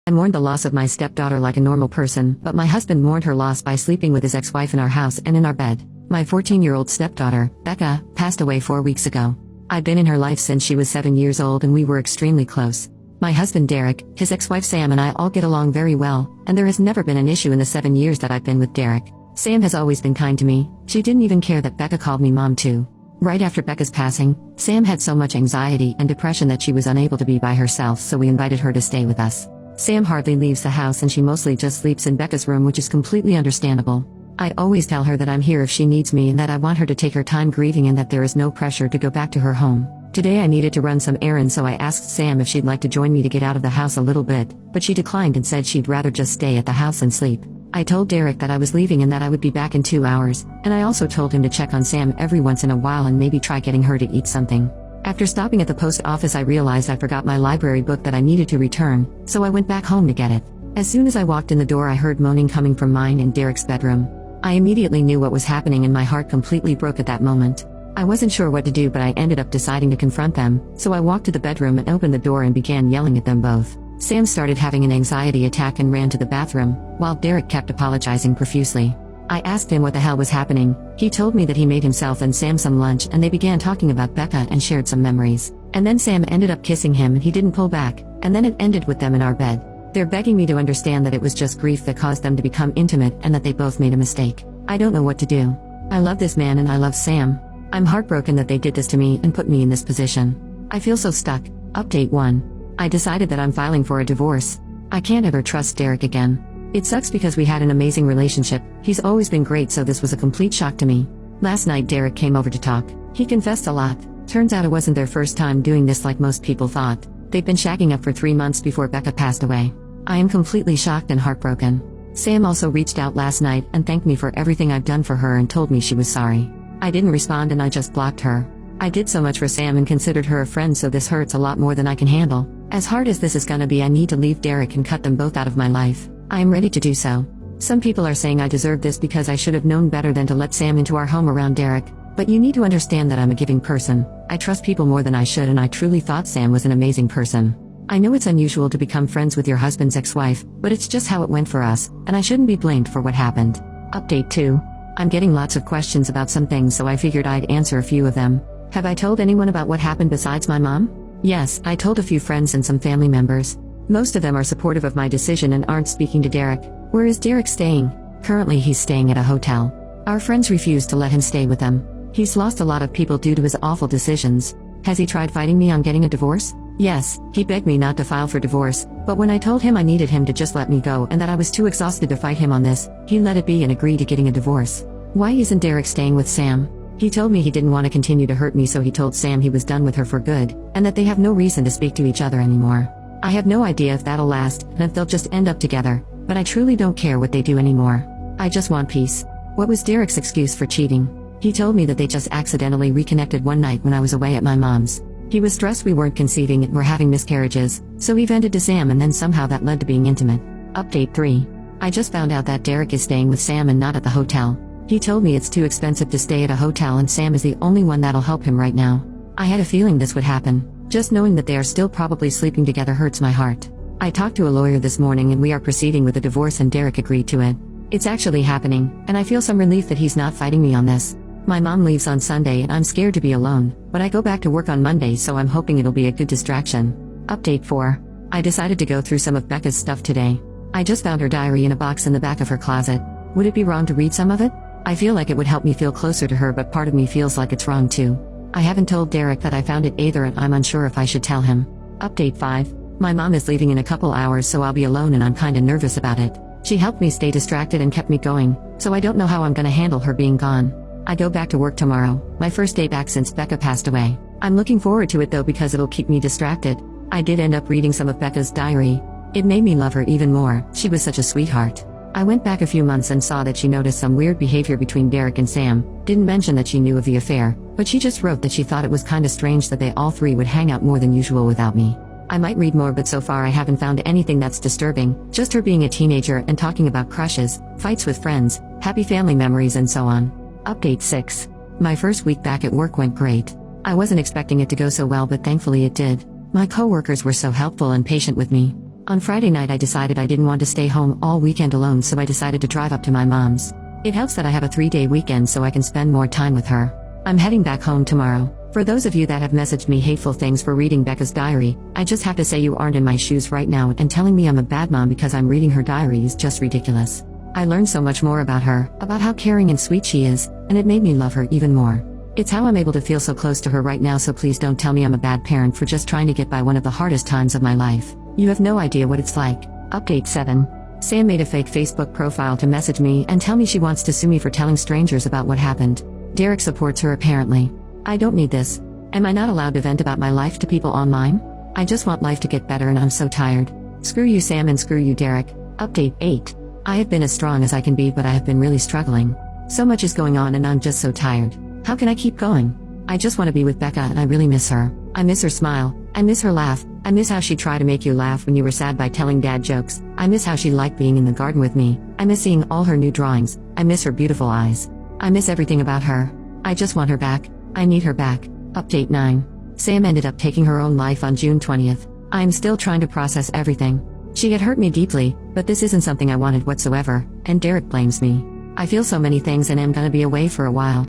I mourned the loss of my stepdaughter like a normal person, but my husband mourned her loss by sleeping with his ex-wife in our house and in our bed. My 14-year-old stepdaughter, Becca, passed away 4 weeks ago. I've been in her life since she was 7 years old and we were extremely close. My husband Derek, his ex-wife Sam and I all get along very well, and there has never been an issue in the 7 years that I've been with Derek. Sam has always been kind to me. She didn't even care that Becca called me mom too. Right after Becca's passing, Sam had so much anxiety and depression that she was unable to be by herself, so we invited her to stay with us. Sam hardly leaves the house and she mostly just sleeps in Becca's room, which is completely understandable. I always tell her that I'm here if she needs me and that I want her to take her time grieving and that there is no pressure to go back to her home. Today I needed to run some errands, so I asked Sam if she'd like to join me to get out of the house a little bit, but she declined and said she'd rather just stay at the house and sleep. I told Derek that I was leaving and that I would be back in 2 hours, and I also told him to check on Sam every once in a while and maybe try getting her to eat something. After stopping at the post office, I realized I forgot my library book that I needed to return, so I went back home to get it. As soon as I walked in the door, I heard moaning coming from mine and Derek's bedroom. I immediately knew what was happening and my heart completely broke at that moment. I wasn't sure what to do, but I ended up deciding to confront them, so I walked to the bedroom and opened the door and began yelling at them both. Sam started having an anxiety attack and ran to the bathroom, while Derek kept apologizing profusely. I asked him what the hell was happening. He told me that he made himself and Sam some lunch and they began talking about Becca and shared some memories. And then Sam ended up kissing him and he didn't pull back, and then it ended with them in our bed. They're begging me to understand that it was just grief that caused them to become intimate and that they both made a mistake. I don't know what to do. I love this man and I love Sam. I'm heartbroken that they did this to me and put me in this position. I feel so stuck. Update 1. I decided that I'm filing for a divorce. I can't ever trust Derek again. It sucks because we had an amazing relationship. He's always been great, so this was a complete shock to me. Last night Derek came over to talk. He confessed a lot. Turns out it wasn't their first time doing this like most people thought. They've been shagging up for 3 months before Becca passed away. I am completely shocked and heartbroken. Sam also reached out last night and thanked me for everything I've done for her and told me she was sorry. I didn't respond and I just blocked her. I did so much for Sam and considered her a friend, so this hurts a lot more than I can handle. As hard as this is gonna be, I need to leave Derek and cut them both out of my life. I am ready to do so. Some people are saying I deserve this because I should have known better than to let Sam into our home around Derek. But you need to understand that I'm a giving person. I trust people more than I should, and I truly thought Sam was an amazing person. I know it's unusual to become friends with your husband's ex-wife, but it's just how it went for us, and I shouldn't be blamed for what happened. Update 2. I'm getting lots of questions about some things, so I figured I'd answer a few of them. Have I told anyone about what happened besides my mom? Yes, I told a few friends and some family members. Most of them are supportive of my decision and aren't speaking to Derek. Where is Derek staying? Currently he's staying at a hotel. Our friends refuse to let him stay with them. He's lost a lot of people due to his awful decisions. Has he tried fighting me on getting a divorce? Yes, he begged me not to file for divorce, but when I told him I needed him to just let me go and that I was too exhausted to fight him on this, he let it be and agreed to getting a divorce. Why isn't Derek staying with Sam? He told me he didn't want to continue to hurt me, so he told Sam he was done with her for good, and that they have no reason to speak to each other anymore. I have no idea if that'll last, and if they'll just end up together, but I truly don't care what they do anymore. I just want peace. What was Derek's excuse for cheating? He told me that they just accidentally reconnected one night when I was away at my mom's. He was stressed we weren't conceiving and were having miscarriages, so he vented to Sam, and then somehow that led to being intimate. Update 3. I just found out that Derek is staying with Sam and not at the hotel. He told me it's too expensive to stay at a hotel and Sam is the only one that'll help him right now. I had a feeling this would happen. Just knowing that they are still probably sleeping together hurts my heart. I talked to a lawyer this morning and we are proceeding with a divorce, and Derek agreed to it. It's actually happening, and I feel some relief that he's not fighting me on this. My mom leaves on Sunday and I'm scared to be alone, but I go back to work on Monday, so I'm hoping it'll be a good distraction. Update 4. I decided to go through some of Becca's stuff today. I just found her diary in a box in the back of her closet. Would it be wrong to read some of it? I feel like it would help me feel closer to her, but part of me feels like it's wrong too. I haven't told Derek that I found it either, and I'm unsure if I should tell him. Update 5. My mom is leaving in a couple hours, so I'll be alone and I'm kinda nervous about it. She helped me stay distracted and kept me going, so I don't know how I'm gonna handle her being gone. I go back to work tomorrow, my first day back since Becca passed away. I'm looking forward to it though because it'll keep me distracted. I did end up reading some of Becca's diary. It made me love her even more. She was such a sweetheart. I went back a few months and saw that she noticed some weird behavior between Derek and Sam. Didn't mention that she knew of the affair, but she just wrote that she thought it was kinda strange that they all three would hang out more than usual without me. I might read more, but so far I haven't found anything that's disturbing, just her being a teenager and talking about crushes, fights with friends, happy family memories and so on. Update 6. My first week back at work went great. I wasn't expecting it to go so well, but thankfully it did. My coworkers were so helpful and patient with me. On Friday night I decided I didn't want to stay home all weekend alone, so I decided to drive up to my mom's. It helps that I have a 3-day weekend so I can spend more time with her. I'm heading back home tomorrow. For those of you that have messaged me hateful things for reading Becca's diary, I just have to say you aren't in my shoes right now, and telling me I'm a bad mom because I'm reading her diary is just ridiculous. I learned so much more about her, about how caring and sweet she is, and it made me love her even more. It's how I'm able to feel so close to her right now, so please don't tell me I'm a bad parent for just trying to get by one of the hardest times of my life. You have no idea what it's like. Update 7. Sam made a fake Facebook profile to message me and tell me she wants to sue me for telling strangers about what happened. Derek supports her apparently. I don't need this. Am I not allowed to vent about my life to people online? I just want life to get better and I'm so tired. Screw you Sam and screw you Derek. Update 8. I have been as strong as I can be, but I have been really struggling. So much is going on and I'm just so tired. How can I keep going? I just want to be with Becca and I really miss her. I miss her smile. I miss her laugh. I miss how she tried to make you laugh when you were sad by telling dad jokes. I miss how she liked being in the garden with me. I miss seeing all her new drawings. I miss her beautiful eyes. I miss everything about her. I just want her back. I need her back. Update 9. Sam ended up taking her own life on June 20th. I am still trying to process everything. She had hurt me deeply, but this isn't something I wanted whatsoever, and Derek blames me. I feel so many things and am gonna be away for a while.